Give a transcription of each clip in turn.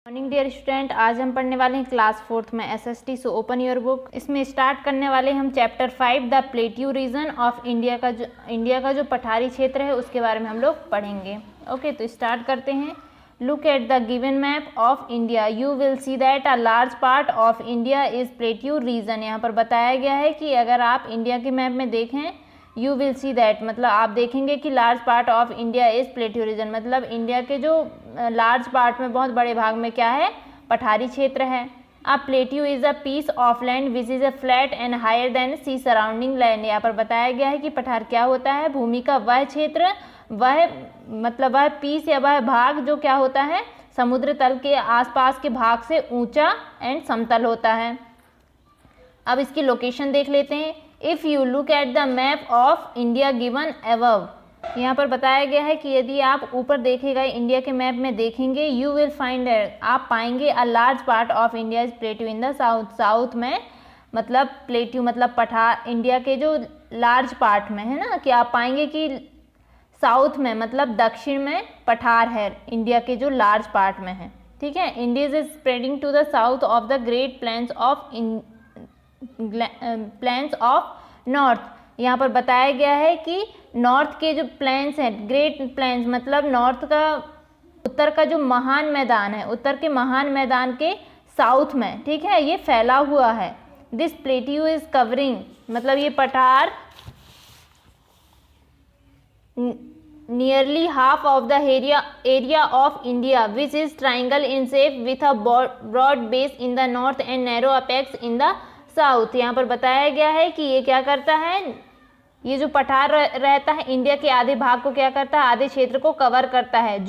Morning dear student, आज हम पढ़ने वाले हैं क्लास 4th में SST. So open your book. इसमें स्टार्ट करने वाले हम chapter 5 the plateau region of India का जो पठारी क्षेत्र है उसके बारे में हम लोग पढ़ेंगे। ओके, तो स्टार्ट करते हैं। Look at the given map of India, you will see that a large part of India is plateau region. यहाँ पर बताया गया है कि अगर आप इंडिया के मैप में देखें, यू विल सी दैट मतलब आप देखेंगे कि large part of India is plateau region, मतलब इंडिया के जो लार्ज पार्ट में बहुत बड़े भाग में क्या है, पठारी क्षेत्र है। A plateau is a piece of land which is a flat and higher than the surrounding land. यहाँ पर बताया गया है कि पठार क्या होता है, भूमि का वह क्षेत्र, वह मतलब वह पीस या वह भाग जो क्या होता है, समुद्र तल के आसपास के भाग से ऊंचा एंड समतल होता है। अब इसकी लोकेशन देख लेते हैं। If you look at the map of India given above, यहाँ पर बताया गया है कि यदि आप ऊपर देखे गए इंडिया के मैप में देखेंगे, यू विल फाइंड आप पाएंगे a large part of India is plateau in the south. South में मतलब प्लेट्यू मतलब पठार, इंडिया के जो लार्ज पार्ट में है ना, कि आप पाएंगे कि साउथ में मतलब दक्षिण में पठार है इंडिया के जो लार्ज पार्ट में है। ठीक है, India is spreading to the south of the great plains of north. यहाँ पर बताया गया है कि नॉर्थ के जो प्लेन्स हैं, ग्रेट प्लेन्स मतलब नॉर्थ का, उत्तर का जो महान मैदान है, उत्तर के महान मैदान के साउथ में, ठीक है, ये फैला हुआ है। दिस प्लेट्यू इज कवरिंग मतलब ये पठार nearly half of the area of India which is triangle in shape with a broad base in the north and narrow apex in the south. यहाँ पर बताया गया है कि ये क्या करता है, ये जो पठार रहता है इंडिया के आधे भाग को क्या करता है, आधे क्षेत्र को कवर करता है।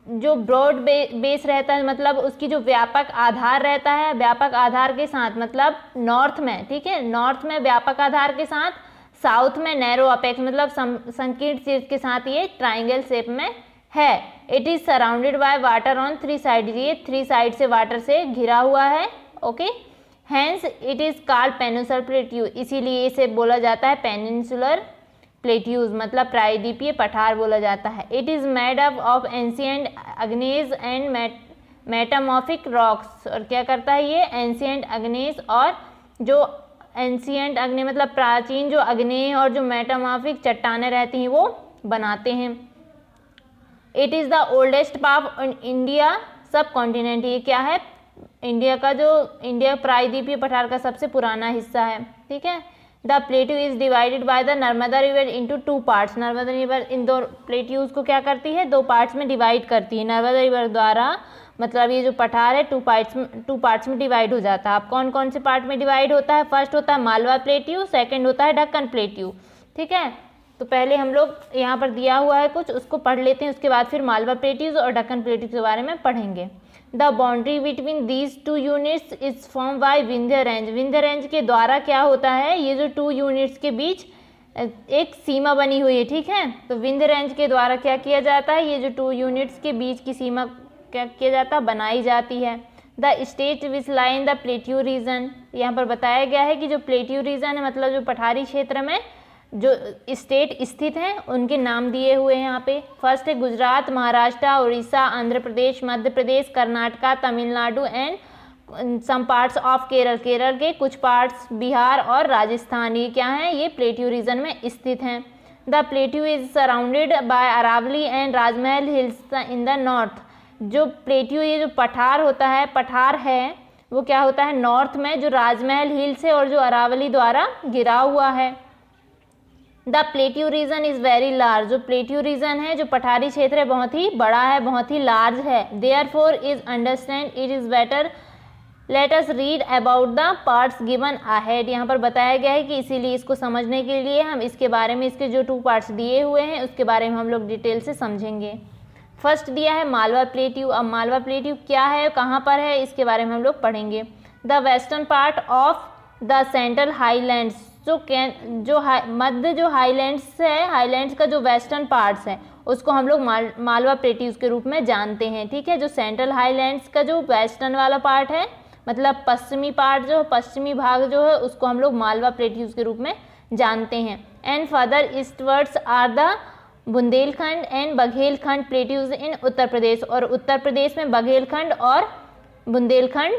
जो ब्रॉड बेस रहता है मतलब उसकी जो व्यापक आधार रहता है, व्यापक आधार के साथ मतलब नॉर्थ में, ठीक है, नॉर्थ में व्यापक आधार के साथ, साउथ में नैरो अपेक्स मतलब संकीर्ण शीर्ष के साथ ये ट्राइंगल शेप में है। It is surrounded by water on 3 side, ये 3 साइड से वाटर से घिरा हुआ है। Okay, hence it is called peninsular plateau, इसीलिए इसे बोला जाता है पेनिनसुलर प्लेट्यूज मतलब प्रायद्वीपीय पठार बोला जाता है। It is made up of ancient igneous and metamorphic rocks, और क्या करता है ये, एंशिएंट अग्नेज और जो एंशिएंट अग्नेय मतलब प्राचीन जो अग्नेय और जो मेटामॉर्फिक चट्टानें रहती हैं वो बनाते हैं। It is the oldest part in India सब कॉन्टिनेंट, ये क्या है, इंडिया का जो इंडिया प्रायद्वीपीय पठार का सबसे पुराना हिस्सा है। ठीक है, the plateau is divided by the Narmada river into 2 parts. Narmada river in दो प्लेट्यूज को क्या करती है, 2 पार्ट्स में डिवाइड करती है। नर्मदा रिवर द्वारा मतलब ये जो पठार है 2 पार्ट्स में डिवाइड हो जाता है। अब कौन कौन से पार्ट में डिवाइड होता है, फर्स्ट होता है मालवा प्लेट्यू, सेकंड होता है ढक्कन प्लेट्यू। ठीक है, तो पहले हम लोग यहाँ पर दिया हुआ है कुछ, उसको पढ़ लेते हैं, उसके बाद फिर मालवा प्लेट्यूज और ढक्कन प्लेट्यूज के बारे में पढ़ेंगे। The boundary between these 2 units is form by Vindhya range. Vindhya range के द्वारा क्या होता है, ये जो 2 यूनिट्स के बीच एक सीमा बनी हुई है। ठीक है, तो विंध्य रेंज के द्वारा क्या किया जाता है, ये जो 2 यूनिट्स के बीच की सीमा क्या किया जाता है, बनाई जाती है। The state which lie in the plateau region, यहाँ पर बताया गया है कि जो प्लेट्यू रीजन है मतलब जो पठारी क्षेत्र में जो स्टेट स्थित हैं उनके नाम दिए हुए हैं यहाँ पे। फर्स्ट है Gujarat, Maharashtra, Orissa, Andhra Pradesh, Madhya Pradesh, Karnataka, Tamil Nadu and some parts of Kerala. Kerala के कुछ पार्ट्स, बिहार और राजस्थान, ये क्या है, ये प्लेट्यू रीजन में स्थित हैं। The plateau is surrounded by Aravalli and Rajmahal hills in the north. जो प्लेट्यू ये जो पठार होता है, पठार है वो क्या होता है, नॉर्थ में जो राजमहल हिल्स है और जो अरावली द्वारा घिरा हुआ है। The plateau region is very large, जो प्लेट्यू रीजन है जो पठारी क्षेत्र है बहुत ही बड़ा है, बहुत ही लार्ज है। Therefore is understand it is better let us read about the parts given ahead. यहाँ पर बताया गया है कि इसीलिए इसको समझने के लिए हम इसके बारे में, इसके जो 2 पार्ट्स दिए हुए हैं उसके बारे में हम लोग डिटेल से समझेंगे। फर्स्ट दिया है मालवा प्लेट्यू। अब मालवा प्लेट्यू क्या है, कहाँ पर है, इसके बारे में हम लोग पढ़ेंगे। The western part of the central highlands, जो मध्य जो हाईलैंड्स है, हाईलैंड्स का जो वेस्टर्न पार्ट्स है उसको हम लोग मालवा प्लेट्यूज के रूप में जानते हैं। ठीक है, जो सेंट्रल हाईलैंड्स का जो वेस्टर्न वाला पार्ट है मतलब पश्चिमी पार्ट जो पश्चिमी भाग जो है उसको हम लोग मालवा प्लेट्यूज के रूप में जानते हैं। And further eastwards are the Bundelkhand and Baghelkhand plateaus in Uttar Pradesh, और उत्तर प्रदेश में बघेलखंड और बुंदेलखंड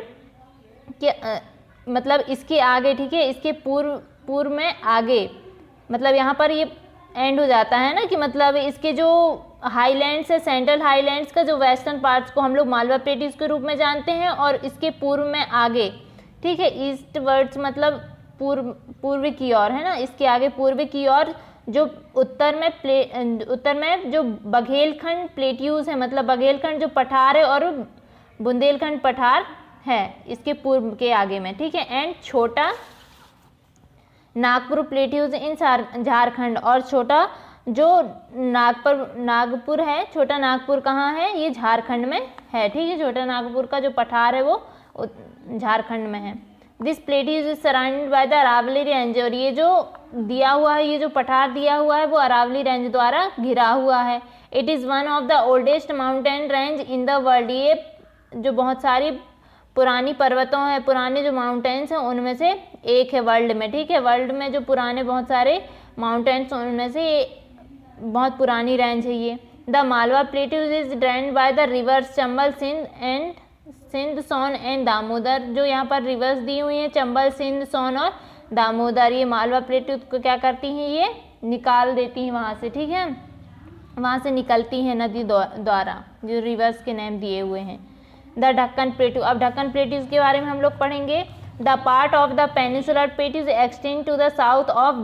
के मतलब इसके आगे, ठीक है, इसके पूर्व में आगे, मतलब यहाँ पर ये एंड हो जाता है ना, कि मतलब इसके जो हाईलैंड्स है, सेंट्रल हाईलैंड्स का जो वेस्टर्न पार्ट्स को हम लोग मालवा प्लेट्यूज के रूप में जानते हैं, और इसके पूर्व में आगे, ठीक है, ईस्ट वर्ड्स मतलब पूर्व की ओर है ना, इसके आगे पूर्व की ओर जो उत्तर में जो बघेलखंड प्लेट्यूज है, मतलब बघेलखंड जो पठार है और बुंदेलखंड पठार है इसके पूर्व के आगे में, ठीक है। एंड छोटा नागपुर प्लेट्यूज इन झारखंड, और छोटा जो नागपुर है, छोटा नागपुर कहाँ है, ये झारखंड में है, ठीक है। छोटा नागपुर का जो पठार है वो झारखंड में है। This plateaus is surrounded by the Aravalli range, और ये जो दिया हुआ है, ये जो पठार दिया हुआ है वो अरावली रेंज द्वारा घिरा हुआ है। It is one of the oldest mountain range in the world, ये जो बहुत सारी पुरानी पर्वतों है, पुराने जो माउंटेन्स हैं उनमें से एक है वर्ल्ड में, ठीक है। वर्ल्ड में जो पुराने बहुत सारे माउंटेन्स उनमें से ये बहुत पुरानी रेंज है ये। The Malwa plateaus is drained by the rivers Chambal, Sindh, Son and Damodar. जो यहाँ पर रिवर्स दी हुई हैं, चंबल, सिंध, सोन और दामोदर, ये मालवा प्लेट्यूज को क्या करती हैं, ये निकाल देती हैं वहाँ से, ठीक है, वहाँ से निकलती हैं नदी द्वारा, जो रिवर्स के नेम दिए हुए हैं। द ढक्कन प्लेट्यू, अब ढक्कन प्लेट्यूज के बारे में हम लोग पढ़ेंगे। The part of the peninsular plateaus extend to the south of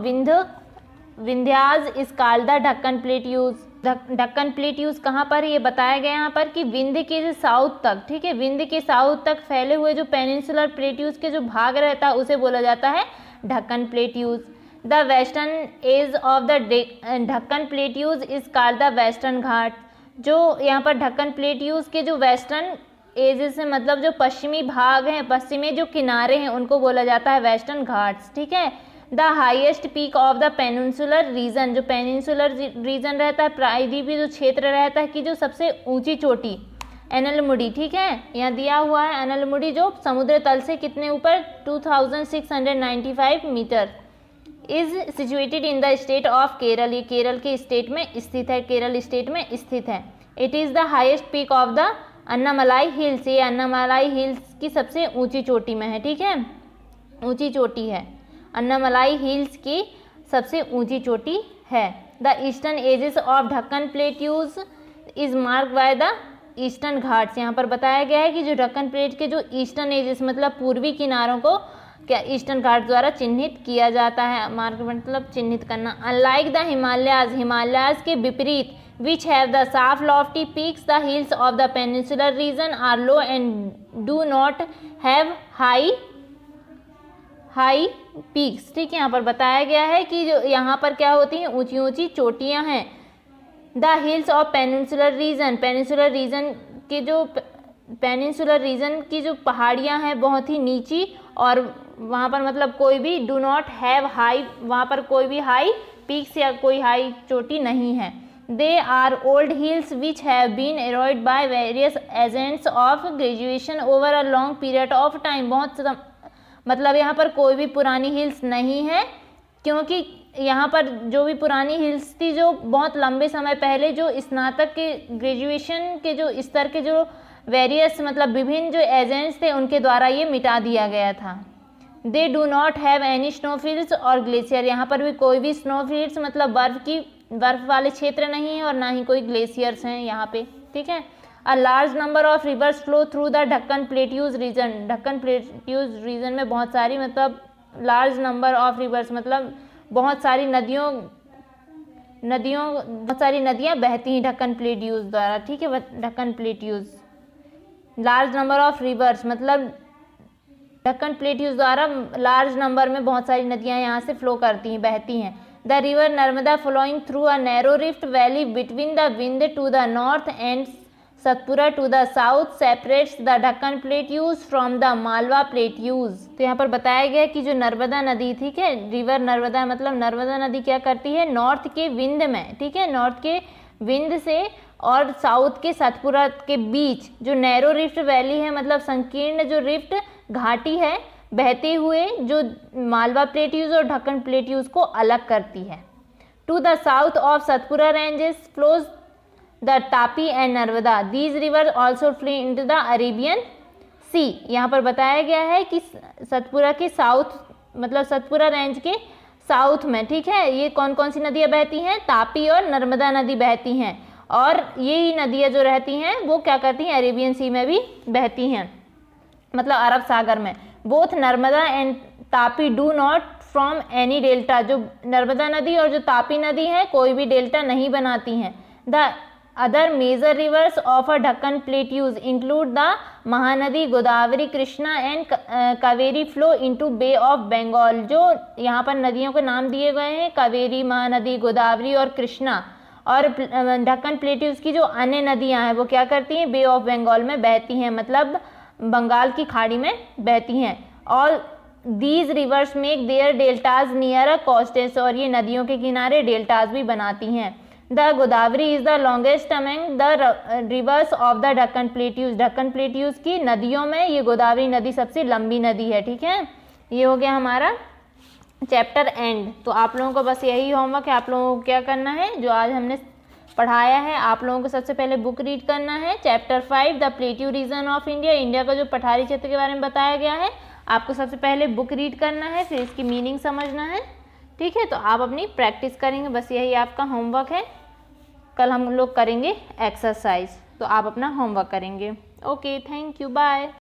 Vindhyas is called the Deccan plateaus. Deccan plateaus कहाँ पर, ये बताया गया यहाँ पर कि विंध्य के साउथ तक, ठीक है, विंध्य के साउथ तक फैले हुए जो पेनिनसुलर प्लेट्यूज के जो भाग रहता है उसे बोला जाता है Deccan plateaus. The western edge of the Deccan plateaus is called the western Ghat. जो यहाँ पर ढक्कन प्लेट्यूज के जो वेस्टर्न एजेस है, मतलब जो पश्चिमी भाग हैं, पश्चिमी जो किनारे हैं, उनको बोला जाता है वेस्टर्न घाट्स, ठीक है। The highest peak of the peninsular reason, जो पेनिनसुलर रीजन रहता है, प्रायद्वीपीय जो क्षेत्र रहता है, कि जो सबसे ऊंची चोटी एनलमुडी, ठीक है, यहाँ दिया हुआ है एनलमुडी, जो समुद्र तल से कितने ऊपर 2695 metres, is situated in the state of Kerala, ये केरल के स्टेट में स्थित है, केरल स्टेट में स्थित है। It is the highest peak of the Annamalai hills, ये अन्नामलाई हिल्स की सबसे ऊंची चोटी में है, ठीक है, ऊंची चोटी है, अन्नामलाई हिल्स की सबसे ऊंची चोटी है। द ईस्टर्न एजेस ऑफ ढक्कन plateaus is mark by the eastern Ghats, यहाँ पर बताया गया है कि जो ढक्कन प्लेट के जो ईस्टर्न एजेस मतलब पूर्वी किनारों को क्या ईस्टर्न घाट द्वारा चिन्हित किया जाता है, मार्क मतलब चिन्हित करना। अनलाइक द हिमालयाज, हिमालयाज के विपरीत, which have the soft lofty peaks, the hills of the peninsular region are low and do not have high peaks, ठीक है। यहाँ पर बताया गया है कि जो यहाँ पर क्या होती हैं, ऊंची ऊंची चोटियाँ हैं। The hills of peninsular reason, peninsular reason के जो पेनिनसुलर रीजन की जो पहाड़ियाँ हैं बहुत ही नीची, और वहाँ पर मतलब कोई भी डू नॉट हैव हाई, वहाँ पर कोई भी हाई पीक्स या कोई हाई चोटी नहीं है। They are old hills which have been eroded by various agents of graduation over a long period of time, बहुत मतलब यहाँ पर कोई भी पुरानी हिल्स नहीं है, क्योंकि यहाँ पर जो भी पुरानी हिल्स थी, जो बहुत लंबे समय पहले जो स्नातक के ग्रेजुएशन के जो स्तर के जो वेरियस मतलब विभिन्न जो एजेंट्स थे उनके द्वारा ये मिटा दिया गया था। They do not have any snowfields और ग्लेशियर, यहाँ पर भी कोई भी स्नोफील्ड्स मतलब बर्फ वाले क्षेत्र नहीं है, और ना ही कोई ग्लेशियर्स हैं यहाँ पे, ठीक है। A large number of reverse flow through the Deccan plateaus reason, ढक्कन प्लेट्यूज रीजन में बहुत सारी मतलब लार्ज नंबर ऑफ रिवर्स मतलब बहुत सारी बहुत सारी नदियाँ बहती हैं ढक्कन प्लेट्यूज द्वारा, ठीक है। Deccan plateaus, large number of reverse मतलब ढक्कन प्लेट्यूज द्वारा लार्ज नंबर में बहुत सारी नदियाँ यहाँ से फ्लो करती हैं, बहती हैं। The river Narmada flowing through a narrow rift valley between the Vindhya to the north and Satpura to the south separates the Deccan plateaus from the Malwa plateaus. तो यहाँ पर बताया गया कि जो नर्मदा नदी, ठीक है, रिवर नर्मदा मतलब नर्मदा नदी क्या करती है, नॉर्थ के विंध्य में, ठीक है, नॉर्थ के विंध्य से और साउथ के सतपुरा के बीच जो नैरो रिफ्ट वैली है मतलब संकीर्ण जो रिफ्ट घाटी है, बहते हुए जो मालवा प्लेट्यूज और ढक्कन प्लेट्यूज को अलग करती है। To the south of Satpura ranges flows the Tapi and Narmada, these river also flow into the Arabian sea. यहाँ पर बताया गया है कि सतपुरा के साउथ मतलब सतपुरा रेंज के साउथ में, ठीक है, ये कौन कौन सी नदियाँ बहती हैं, तापी और नर्मदा नदी बहती हैं, और ये नदियाँ जो रहती हैं वो क्या करती हैं, अरेबियन सी में भी बहती हैं, मतलब अरब सागर में। Both Narmada and Tapi do not from any delta, जो नर्मदा नदी और जो तापी नदी है कोई भी डेल्टा नहीं बनाती हैं। The other major rivers of a Deccan plateaus include the Mahanadi, Godavari, Krishna and Kaveri flow into Bay of Bengal. जो यहाँ पर नदियों के नाम दिए गए हैं, कावेरी, महानदी, गोदावरी और कृष्णा, और ढक्कन प्लेट्यूज की जो अन्य नदियाँ हैं वो क्या करती हैं, बे ऑफ बंगाल में बहती हैं, मतलब बंगाल की खाड़ी में बहती हैं। All these rivers make their deltas near a coasts, और ये नदियों के किनारे डेल्टाज भी बनाती हैं। The Godavari is the longest among the rivers of the Deccan plateaus, Deccan plateaus की नदियों में ये गोदावरी नदी सबसे लंबी नदी है, ठीक है। ये हो गया हमारा चैप्टर एंड। तो आप लोगों को बस यही होमवर्क है, आप लोगों को क्या करना है, जो आज हमने पढ़ाया है आप लोगों को सबसे पहले बुक रीड करना है, chapter 5 the plateau region of India, India का जो पठारी क्षेत्र के बारे में बताया गया है, आपको सबसे पहले बुक रीड करना है, फिर इसकी मीनिंग समझना है, ठीक है। तो आप अपनी प्रैक्टिस करेंगे, बस यही आपका होमवर्क है। कल हम लोग करेंगे एक्सरसाइज, तो आप अपना होमवर्क करेंगे। Okay, thank you, bye.